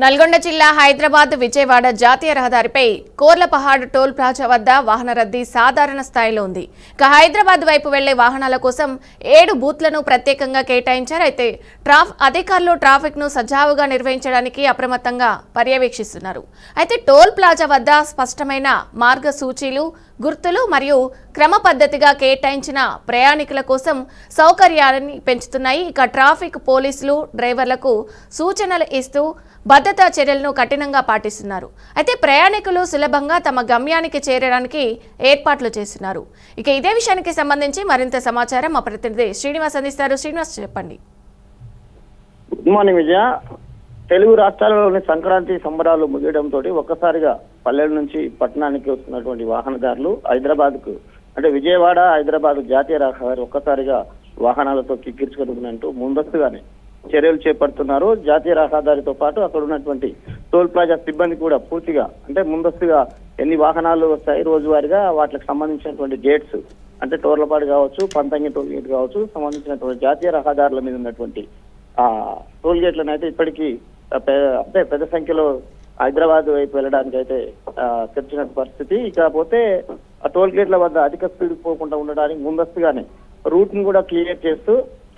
నల్గొండ జిల్లా హైదరాబాద్ విజయవాడ జాతీయ రహదారిపై కోర్లపహాడ్ టోల్ ప్లాజా వద్ద వాహన రద్దీ సాధారణ స్థాయిలో ఉంది. హైదరాబాద్ వైపు వెళ్లే వాహనాల కోసం 7 బూత్లను ప్రత్యేకంగా కేటాయించారు. అయితే అధికారులు ట్రాఫిక్ ను సజావుగా నిర్వహించడానికి అప్రమత్తంగా పర్యవేక్షిస్తున్నారు. అయితే టోల్ ప్లాజా వద్ద స్పష్టమైన మార్గసూచీలు, గుర్తులు మరియు క్రమ పద్ధతిగా కేటాయించిన ప్రయాణికుల కోసం సౌకర్యాన్ని పెంచుతున్నాయి. ఇక ట్రాఫిక్ పోలీసులు డ్రైవర్లకు సూచనలు ఇస్తూ భద్రతా చర్యలను కఠినంగా పాటిస్తున్నారు. అయితే ప్రయాణికులు సులభంగా తమ గమ్యానికి చేరడానికి ఏర్పాట్లు చేస్తున్నారు. ఇక ఇదే విషయానికి సంబంధించి మరింత సమాచారం మా ప్రతినిధి శ్రీనివాస్ అందిస్తారు. శ్రీనివాస్, చెప్పండి. గుడ్ మార్నింగ్ విజయ. తెలుగు రాష్ట్రాలలోని సంక్రాంతి సంబరాలు ముగియడంతో ఒక్కసారిగా పల్లెల నుంచి పట్టణానికి వస్తున్నటువంటి వాహనదారులు హైదరాబాద్ కు అంటే విజయవాడ హైదరాబాద్ జాతీయ రహదారి ఒక్కసారిగా వాహనాలతో కిక్కించుకుంటున్నట్టు ముందస్తుగానే చర్యలు చేపడుతున్నారు. జాతీయ రహదారితో పాటు అక్కడ ఉన్నటువంటి టోల్ ప్లాజా సిబ్బంది కూడా పూర్తిగా అంటే ముందస్తుగా ఎన్ని వాహనాలు వస్తాయి రోజువారీగా వాటికి సంబంధించినటువంటి గేట్స్ అంటే టోర్లపాడు కావచ్చు, పంతంగి టోల్ గేట్ కావచ్చు, సంబంధించినటువంటి జాతీయ రహదారుల మీద ఉన్నటువంటి టోల్ గేట్లను అయితే ఇప్పటికీ అంటే పెద్ద సంఖ్యలో హైదరాబాద్ వైపు వెళ్ళడానికి అయితే తెరిచిన పరిస్థితి. ఇకపోతే ఆ టోల్ గేట్ల వద్ద అధిక స్పీడ్ పోకుండా ఉండడానికి ముందస్తుగానే రూట్ ను కూడా క్లియర్ చేస్తూ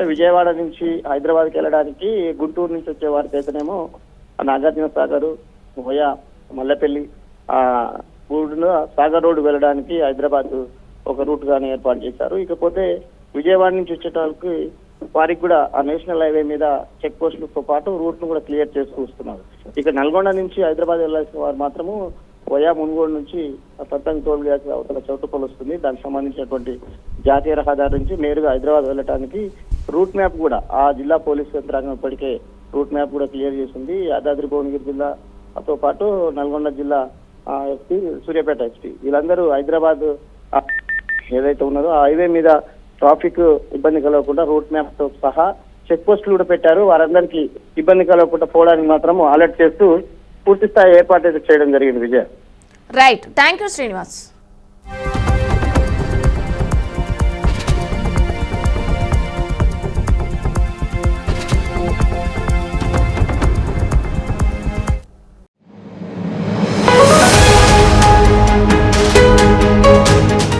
విజయవాడ నుంచి హైదరాబాద్కి వెళ్ళడానికి గుంటూరు నుంచి వచ్చే వారికి అయితేనేమో నాగార్జున సాగర్, హోయా, మల్లెపల్లి సాగర్ రోడ్డు వెళ్ళడానికి హైదరాబాద్ ఒక రూట్ గానే ఏర్పాటు చేశారు. ఇకపోతే విజయవాడ నుంచి వచ్చేటానికి వారికి కూడా ఆ నేషనల్ హైవే మీద చెక్ పోస్టులతో పాటు రూట్ ను కూడా క్లియర్ చేస్తూ వస్తున్నారు. ఇక నల్గొండ నుంచి హైదరాబాద్ వెళ్లాల్సిన వారు మాత్రము వయా మున్గోడు నుంచి పతంగి టోల్ గేట్ అవతల చౌటుపల్లి వస్తుంది. దానికి సంబంధించినటువంటి జాతీయ రహదారి నుంచి నేరుగా హైదరాబాద్ వెళ్ళడానికి రూట్ మ్యాప్ కూడా ఆ జిల్లా పోలీసు యంత్రాంగం ఇప్పటికే రూట్ మ్యాప్ కూడా క్లియర్ చేసింది. యాదాద్రి భువనగిరి జిల్లాతో పాటు నల్గొండ జిల్లా ఎస్పీ, సూర్యాపేట ఎస్పీ వీళ్ళందరూ హైదరాబాద్ ఏదైతే ఉన్నదో ఆ హైవే మీద ట్రాఫిక్ ఇబ్బంది కలగకుండా రూట్ మ్యాప్ తో సహా చెక్ పోస్టులు కూడా పెట్టారు. వారందరికీ ఇబ్బంది కలగకుండా పోవడానికి మాత్రం అలర్ట్ చేస్తూ పూర్తి స్థాయి ఏర్పాటు చేయడం జరిగింది. Vijay, right, thank you Srinivas.